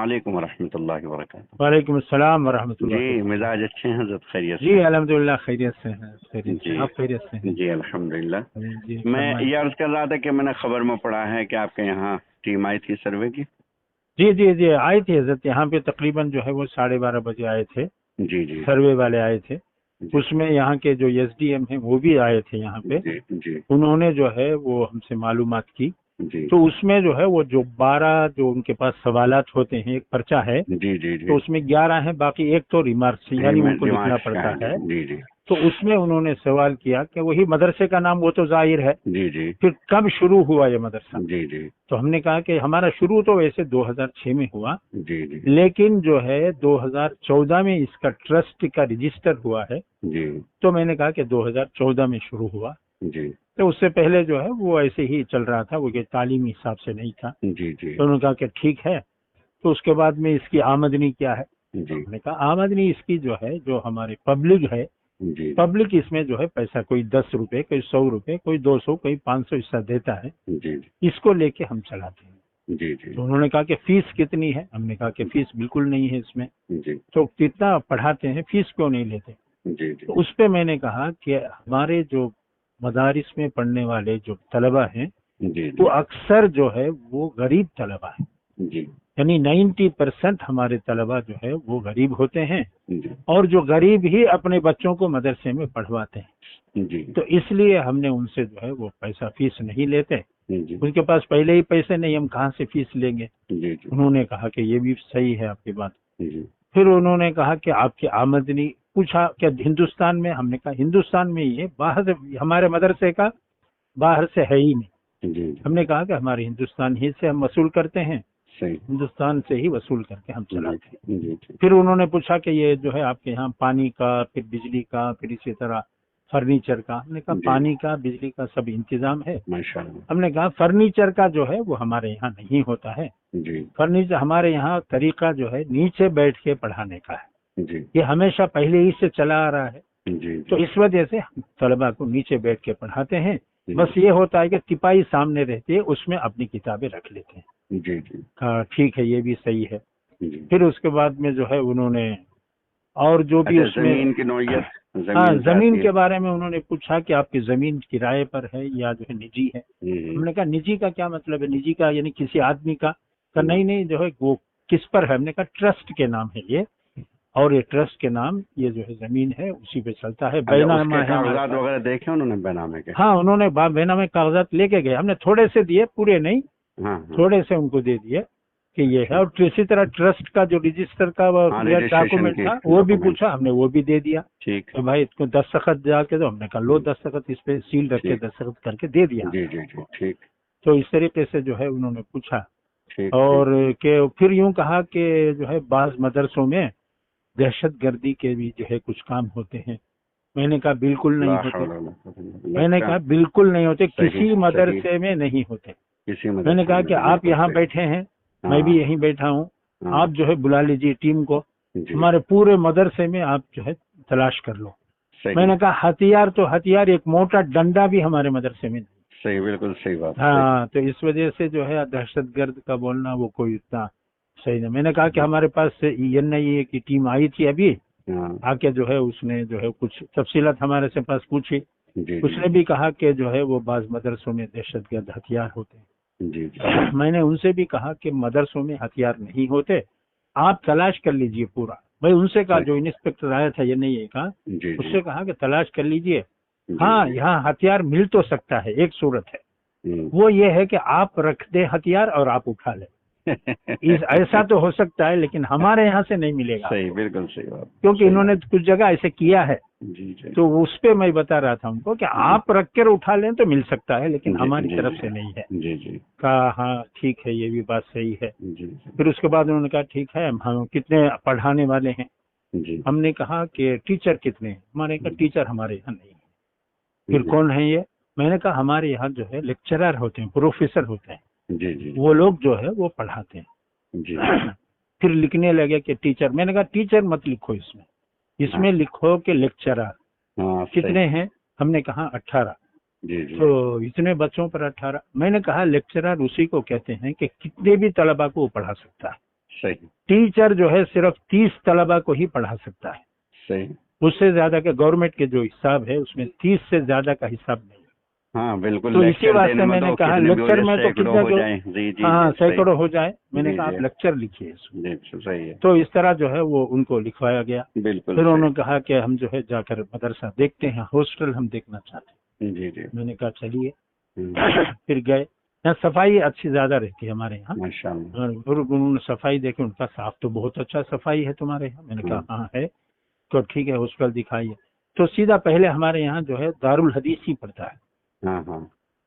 वालेकुम रहमतुल्लाहि व बरकातहू। वालेकुम अस्सलाम वरहमतुल्लाह। जी, मिजाज अच्छे हैं हज़रत, खैरियत जी से? अल्हम्दुलिल्लाह खैरियत से हैं, खैरियत से। जी आप खैरियत से हैं? जी, अल्हम्दुलिल्लाह। जी मैं फरमाएं। ये अर्ज कर रहा था कि मैंने खबर में पढ़ा है कि आपके यहाँ टीम आई थी सर्वे की। जी जी जी आए थे हजरत, यहाँ पे तकरीबन जो है वो 12:30 बजे आए थे। जी जी सर्वे वाले आए थे। जी उसमें यहाँ के जो एसडीएम हैं वो भी आए थे यहाँ पे। जी जी उन्होंने जो है वो हमसे मालूमात की। जी तो उसमें जो है वो जो 12 जो उनके पास सवालात होते हैं, एक पर्चा है, जी जी तो जी, उसमें 11 है, बाकी एक तो रिमार्क्स यानी उनको लिखना दिमाग का पड़ता है। है। जी जी तो उसमें उन्होंने सवाल किया कि वही मदरसे का नाम वो तो जाहिर है, जी जी फिर कब शुरू हुआ ये मदरसा। जी जी तो हमने कहा कि हमारा शुरू तो वैसे 2006 में हुआ, जी जी लेकिन जो है 2014 में इसका ट्रस्ट का रजिस्टर हुआ है। जी तो मैंने कहा कि 2014 में शुरू हुआ, जी तो उससे पहले जो है वो ऐसे ही चल रहा था, वो कि तालीमी हिसाब से नहीं था। जी जी तो उन्होंने कहा कि ठीक है। तो उसके बाद में इसकी आमदनी क्या है। तो जी हमने कहा आमदनी इसकी जो है, जो हमारे पब्लिक है, जी पब्लिक इसमें जो है पैसा कोई 10 रुपए, कोई 100 रुपए, कोई 200, कोई 500 हिस्सा देता है, जी इसको लेके हम चलाते हैं। जी जी तो उन्होंने कहा कि फीस कितनी है। हमने कहा कि फीस बिल्कुल नहीं है इसमें। जी तो कितना पढ़ाते हैं, फीस क्यों नहीं लेते। जी तो उस पे मैंने कहा कि हमारे जो मदारिस में पढ़ने वाले जो तलबा हैं, जी वो जी अक्सर जो है वो गरीब तलबा है। जी यानी 90% हमारे तलबा जो है वो गरीब होते हैं, जी और जो गरीब ही अपने बच्चों को मदरसे में पढ़वाते हैं। जी तो इसलिए हमने उनसे जो है वो पैसा फीस नहीं लेते। जी उनके पास पहले ही पैसे नहीं, हम कहाँ से फीस लेंगे। जी जी उन्होंने कहा कि ये भी सही है आपकी बात। जी फिर उन्होंने कहा कि आपकी आमदनी, पूछा क्या हिंदुस्तान में। हमने कहा हिंदुस्तान में ही है, बाहर से हमारे मदरसे का बाहर से है ही नहीं। जी हमने कहा कि हमारे हिंदुस्तान ही से हम वसूल करते हैं, सही। हिंदुस्तान से ही वसूल करके हम जी चलाते हैं। जी जी फिर उन्होंने पूछा कि ये जो है आपके यहाँ पानी का, फिर बिजली का, फिर इसी तरह फर्नीचर का। हमने कहा जी पानी का, बिजली का सब इंतजाम है। माशाअल्लाह। हमने कहा फर्नीचर का जो है वो हमारे यहाँ नहीं होता है। जी फर्नीचर हमारे यहाँ तरीका जो है नीचे बैठ के पढ़ाने का है, जी ये हमेशा पहले ही से चला आ रहा है। जी तो जी इस वजह से हम तलबा को नीचे बैठ के पढ़ाते हैं। जी बस ये होता है कि तिपाही सामने रहती है, उसमें अपनी किताबें रख लेते हैं। जी जी कहा ठीक है, ये भी सही है। जी। फिर उसके बाद में जो है उन्होंने और जो भी अच्छा, उसमें, जमीन की नौयत, हाँ, जमीन क्या जमीन आती है? के बारे में उन्होंने पूछा कि आपकी जमीन किराए पर है या जो है निजी है। हम्म, हमने कहा निजी का क्या मतलब है, निजी का यानी किसी आदमी का। कहा हम्म। नहीं नहीं, जो है वो किस पर है। हमने कहा ट्रस्ट के नाम है ये, और ये ट्रस्ट के नाम ये जो है जमीन है उसी पे चलता है, अच्छा, उसके बैनामा है हमारे कागजात पास। वगैरह देखे उन्होंने बेनामे के? हाँ, उन्होंने बैनामे कागजात लेके गए। हमने थोड़े से दिए, पूरे नहीं, हाँ हाँ, थोड़े से उनको दे दिए कि ये है। ठीक। और इसी तरह ट्रस्ट का जो रजिस्टर का हाँ, रजिस्ट्रेशन डॉक्यूमेंट की था वो भी डॉक्यूमेंट। पूछा, हमने वो भी दे दिया। ठीक तो भाई इसको दस्तखत जाके दो। हमने कहा लो हम्म, दस्तखत, इस पे सील रख के ठीक। दस्तखत करके दे दिया जी हमने जी जी, उनको। ठीक तो इस तरीके से जो है उन्होंने पूछा। ठीक ठीक। और के फिर यूं कहा कि जो है बाज मदरसों में दहशत गर्दी के भी जो है कुछ काम होते हैं। मैंने कहा बिल्कुल ला नहीं होते। हौला वला कुव्वता इल्ला बिल्लाह। मैंने अच्छा, कहा बिल्कुल नहीं होते, सही किसी सही। मदरसे में नहीं होते। किसी मैंने मदरसे कहा में कि नहीं, आप बिल्कुल यहाँ सही। बैठे हैं, मैं भी हाँ यहीं बैठा हूँ, हाँ। आप जो है बुला लीजिए टीम को, जी, हमारे पूरे मदरसे में आप जो है तलाश कर लो। सही मैंने कहा हथियार तो हथियार, एक मोटा डंडा भी हमारे मदरसे में नहीं। सही, बिल्कुल सही बात, सही। हाँ, तो इस वजह से जो है दहशतगर्द का बोलना वो कोई इतना सही नहीं। मैंने कहा कि हमारे पास एनआईए की टीम आई थी अभी, हाँ, आके जो है उसने जो है कुछ तफसीलात हमारे से पास पूछी। जी जी उसने भी कहा कि जो है वो बाज मदरसों में दहशतगर्द हथियार होते जी जी हैं। मैंने उनसे भी कहा कि मदरसों में हथियार नहीं होते, आप तलाश कर लीजिए पूरा। भाई उनसे कहा, सही। जो इंस्पेक्टर आया था एनआईए का, जी जी उससे कहा कि तलाश कर लीजिए। जी हाँ, जी। यहाँ हथियार मिल तो सकता है, एक सूरत है, हम्म। वो ये है कि आप रख दे हथियार और आप उठा ले। इस ऐसा तो हो सकता है, लेकिन हमारे यहाँ से नहीं मिलेगा सही, आपको, बिल्कुल सही बात, क्योंकि सही इन्होंने बात। कुछ जगह ऐसे किया है। जी जी तो उस पे मैं बता रहा था उनको कि जी आप रख कर उठा लें तो मिल सकता है, लेकिन जी हमारी जी तरफ से नहीं है। जी जी कहा हाँ ठीक है, ये भी बात सही है। जी जी फिर उसके बाद उन्होंने कहा ठीक है, हम कितने पढ़ाने वाले हैं। जी हमने कहा कि टीचर कितने हैं। हमारे कहा टीचर हमारे यहाँ नहीं है। फिर जी कौन है ये। मैंने कहा हमारे यहाँ जो है लेक्चरर होते हैं, प्रोफेसर होते हैं, जी जी वो लोग जो है वो पढ़ाते जी। हैं। फिर लिखने लगे कि टीचर। मैंने कहा टीचर मत लिखो इसमें, हाँ इसमें लिखो कि लेक्चरर। हाँ, सही। कितने हैं। हमने कहा 18। जी जी तो इतने बच्चों पर 18। मैंने कहा लेक्चरर उसी को कहते हैं कि कितने भी तलबा को वो पढ़ा सकता है। सही टीचर जो है सिर्फ 30 तलबा को ही पढ़ा सकता है, सही। उससे ज्यादा का गवर्नमेंट के जो हिसाब है उसमें 30 से ज्यादा का हिसाब नहीं। हाँ बिल्कुल, तो इसी लेक्चर वास्ते देने में मैंने तो कहा कितने भी हो लेक्चर जाए, में तो सैकड़ों कितना हो जो, जाए। जी जी हाँ जी, सही। सैकड़ों हो जाए, मैंने जी कहा जी आप लेक्चर लिखिए इसमें। जी, सही है। तो इस तरह जो है वो उनको लिखवाया गया। बिल्कुल फिर सही। उन्होंने कहा कि हम जो है जाकर मदरसा देखते हैं, हॉस्टल हम देखना चाहते जी जी। हैं। मैंने कहा चलिए। हम्म, फिर गए। यहाँ सफाई अच्छी ज्यादा रहती है हमारे यहाँ। माशाल्लाह। और उन्होंने सफाई देखी, उनका साफ तो बहुत अच्छा सफाई है तुम्हारे यहाँ। मैंने कहा हाँ है। तो ठीक है हॉस्टल दिखाइए। तो सीधा पहले हमारे यहाँ जो है दारुल हदीस ही पड़ता है। हाँ हाँ।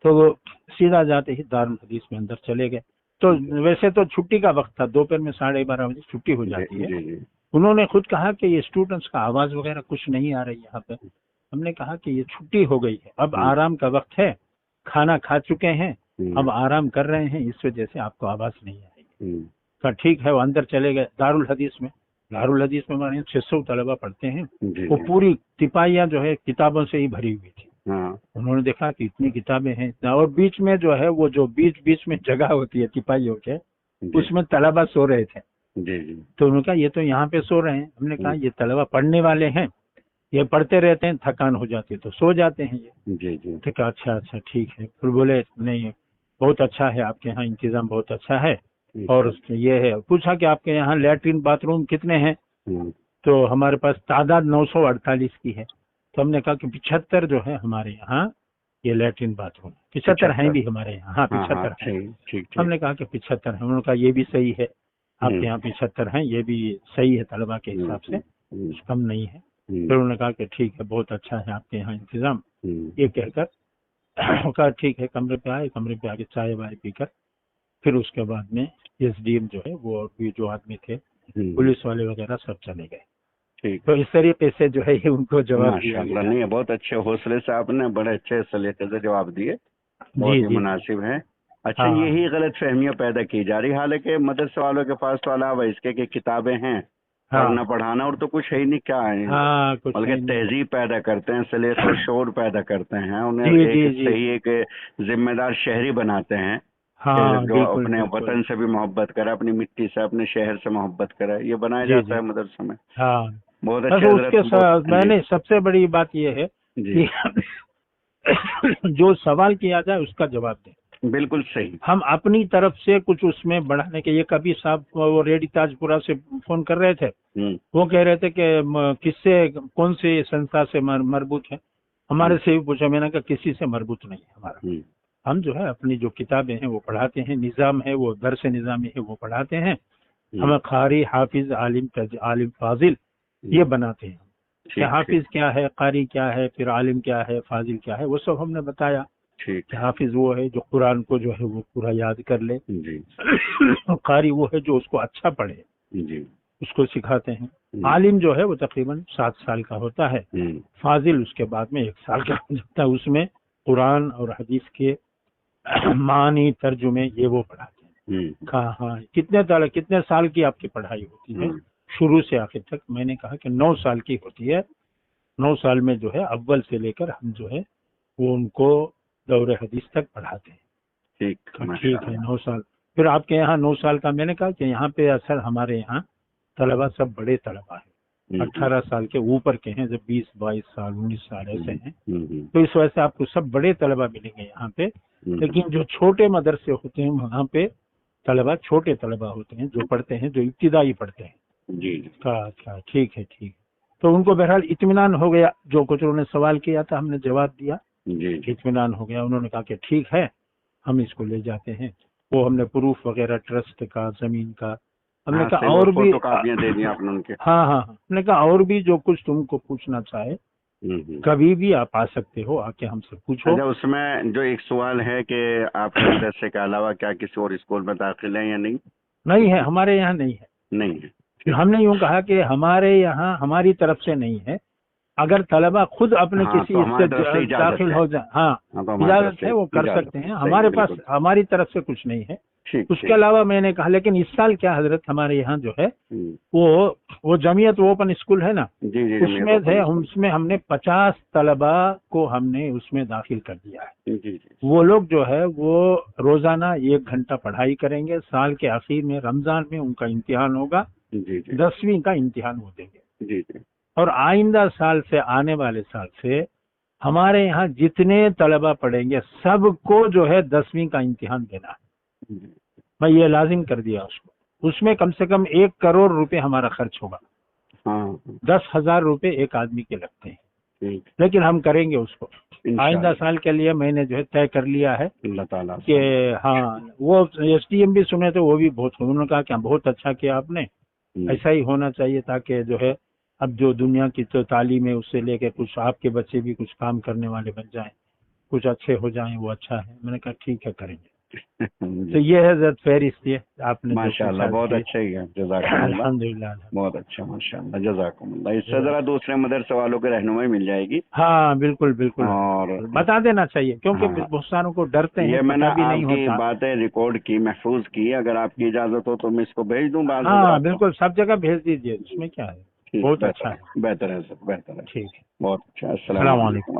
तो वो सीधा जाते ही दारुल हदीस में अंदर चले गए। तो वैसे तो छुट्टी का वक्त था, दोपहर में 12:30 बजे छुट्टी हो जी जाती है। जी जी। उन्होंने खुद कहा कि ये स्टूडेंट्स का आवाज वगैरह कुछ नहीं आ रही यहाँ पे। हमने कहा कि ये छुट्टी हो गई है, अब आराम का वक्त है, खाना खा चुके हैं, अब आराम कर रहे हैं, इस वजह से आपको आवाज नहीं आएगी। तो ठीक है, वो अंदर चले गए दारुल हदीस में। दारुल हदीस में हमारे 600 तलबा पढ़ते हैं। जी वो जी। पूरी तिपाहियां जो है किताबों से ही भरी हुई थी। हाँ उन्होंने देखा कि इतनी किताबें हैं इतना, और बीच में जो है वो जो बीच बीच में जगह होती है तिपाहियों के, जी उसमें तलबा सो रहे थे। जी जी। तो उन्होंने कहा ये तो यहाँ पे सो रहे हैं। हमने कहा ये तलबा पढ़ने वाले हैं, ये पढ़ते रहते हैं, थकान हो जाती है तो सो जाते हैं ये। जी जी। तो कहा अच्छा अच्छा ठीक है। फिर बोले नहीं बहुत अच्छा है, आपके यहाँ इंतजाम बहुत अच्छा है। और ये है, पूछा कि आपके यहाँ लैट्रिन बाथरूम कितने हैं। तो हमारे पास तादाद 948 की है। तो हमने कहा कि 75 जो है हमारे यहाँ ये लैट्रिन बाथरूम, 75 हैं भी हमारे यहाँ। हाँ 75 हैं। ठीक। हमने कहा कि 75 है। उन्होंने कहा ये भी सही है, आपके यहाँ 75 हैं, ये भी सही है तलबा के हिसाब से, कुछ कम नहीं है। फिर उन्होंने कहा कि ठीक है बहुत अच्छा है आपके यहाँ इंतजाम। ये कहकर कहा ठीक है, कमरे पे आए, कमरे पे आके चाय वाय पीकर फिर उसके बाद में एसडीएम जो है वो और भी जो आदमी थे, पुलिस वाले वगैरह सब चले गए। ठीक। तो इस तरीके से जो है ये उनको जवाब दिया गया। माशाल्लाह, नहीं बहुत अच्छे हौसले से आपने बड़े अच्छे सलीके से जवाब दिए, बहुत ही मुनासिब है। अच्छा, हाँ, यही गलत फहमियाँ पैदा की जा रही, हालांकि मदरसे वालों के पास तो अलावा इसके की किताबें हैं, पढ़ना पढ़ाना और तो कुछ है ही नहीं, क्या है बल्कि तहजीब पैदा करते हैं, सलीका और शौर पैदा करते हैं, उन्हें एक सही एक जिम्मेदार शहरी बनाते हैं। हाँ, जो अपने वतन से भी मोहब्बत करे, अपनी मिट्टी से, अपने शहर से मोहब्बत करे, ये बनाया जाता है मदरसे में। हाँ बहुत अच्छे। उसके साथ मैंने सबसे बड़ी बात यह है कि जो सवाल किया जाए उसका जवाब दें। बिल्कुल सही। हम अपनी तरफ से कुछ उसमें बढ़ाने के, ये कभी साहब वो रेडी ताजपुरा से फोन कर रहे थे, वो कह रहे थे कि किससे कौन सी संस्था से मरबूत है। हमारे से भी पूछा, मैंने कहा किसी से मरबूत नहीं है हमारा। हम जो है अपनी जो किताबें हैं वो पढ़ाते हैं, निज़ाम है वो दरस निज़ामी है वो पढ़ाते हैं। हम कारी हाफिज आलिम आलिम फाजिल ये बनाते हैं कि हाफिज क्या है, कारी क्या है, फिर आलिम क्या है, फाजिल क्या है, वो सब हमने बताया। कि हाफिज वो है जो कुरान को जो है वो पूरा याद कर ले, कारी वो है जो उसको अच्छा पढ़े, उसको सिखाते हैं। आलिम जो है वो तकरीबन 7 साल का होता है, फाजिल उसके बाद में 1 साल का हो जाता है। उसमें कुरान और हदीस के मानी तर्जुमे ये वो पढ़ाते हैं। कहा हाँ कितने साल की आपकी पढ़ाई होती है शुरू से आखिर तक। मैंने कहा कि 9 साल की होती है। 9 साल में जो है अव्वल से लेकर हम जो है वो उनको दौरे हदीस तक पढ़ाते हैं। ठीक है 9 साल। फिर आपके यहाँ 9 साल का, मैंने कहा कि यहाँ पे असल हमारे यहाँ तलबा सब बड़े तलबा है, 18 साल के ऊपर के हैं, जब 20-22 साल 19 साल ऐसे हैं। तो इस वजह से आपको सब बड़े तलबा मिलेंगे यहाँ पे। लेकिन जो छोटे मदरसे होते हैं वहाँ पे तलबा छोटे तलबा होते हैं, जो पढ़ते हैं, जो इब्तिदाई पढ़ते हैं। अच्छा ठीक है ठीक। तो उनको बहरहाल इत्मीनान हो गया, जो कुछ उन्होंने सवाल किया था हमने जवाब दिया, इत्मीनान हो गया। उन्होंने कहा कि ठीक है हम इसको ले जाते हैं। वो हमने प्रूफ वगैरह ट्रस्ट का, जमीन का, हमने कहा और भी दे दी आपने उनके। हाँ, हमने कहा और भी जो कुछ तुमको पूछना चाहे कभी भी आप आ सकते हो, आके हमसे पूछो। अच्छा, उसमें जो एक सवाल है कि आपके मदरसे के अलावा क्या किसी और स्कूल में दाखिल है या नहीं? नहीं है, हमारे यहाँ नहीं है। नहीं है। हमने यूँ कहा कि हमारे यहाँ हमारी तरफ से नहीं है। अगर तलबा खुद अपने किसी इससे दाखिल हो जाए, हाँ इजाजत है, वो कर सकते हैं। हमारे पास हमारी तरफ से कुछ नहीं है। उसके अलावा मैंने कहा लेकिन इस साल क्या हजरत हमारे यहाँ जो है वो जमीयत ओपन स्कूल है ना, उसमें थे, उसमें हमने 50 तलबा को हमने उसमें दाखिल कर दिया है। वो लोग जो है वो रोजाना 1 घंटा पढ़ाई करेंगे। साल के आखिर में रमजान में उनका इम्तिहान होगा, 10वीं का इम्तिहान वो देंगे। और आइंदा साल से, आने वाले साल से हमारे यहाँ जितने तलबा पढ़ेंगे सबको जो है 10वीं का इम्तिहान देना है। मैं ये लाजिम कर दिया उसको। उसमें कम से कम 1 करोड़ रुपए हमारा खर्च होगा। 10,000 रुपए एक आदमी के लगते हैं, लेकिन हम करेंगे उसको। आइंदा साल के लिए मैंने जो है तय कर लिया है कि हाँ, वो SDM भी सुने तो वो भी बहुत, उन्होंने कहा क्या बहुत अच्छा किया आपने, ऐसा ही होना चाहिए ताकि जो है अब जो दुनिया की तो तालीम है उससे लेके कुछ आपके बच्चे भी कुछ काम करने वाले बन जाएं, कुछ अच्छे हो जाएं, वो अच्छा है। मैंने कहा ठीक है करेंगे। तो ये है फहरिस्त, ये आपने माशाल्लाह बहुत अच्छा ही है। जज़ाकल्लाह, अल्हम्दुलिल्लाह बहुत अच्छा, माशाल्लाह, जज़ाकल्लाह। इससे जरा दूसरे मदरसे वालों को रहनुमाई मिल जाएगी। हाँ बिल्कुल बिल्कुल, और बता देना चाहिए क्योंकि बहुत सारों को डरते हैं। ये मैंने आपकी बातें रिकॉर्ड की, महफूज की, अगर आपकी इजाजत हो तो मैं इसको भेज दूँ बाद में। हाँ बिल्कुल, सब जगह भेज दीजिए, इसमें क्या है, बहुत अच्छा है, बेहतर है सर, बेहतर है, ठीक है, बहुत अच्छा। अस्सलाम वालेकुम।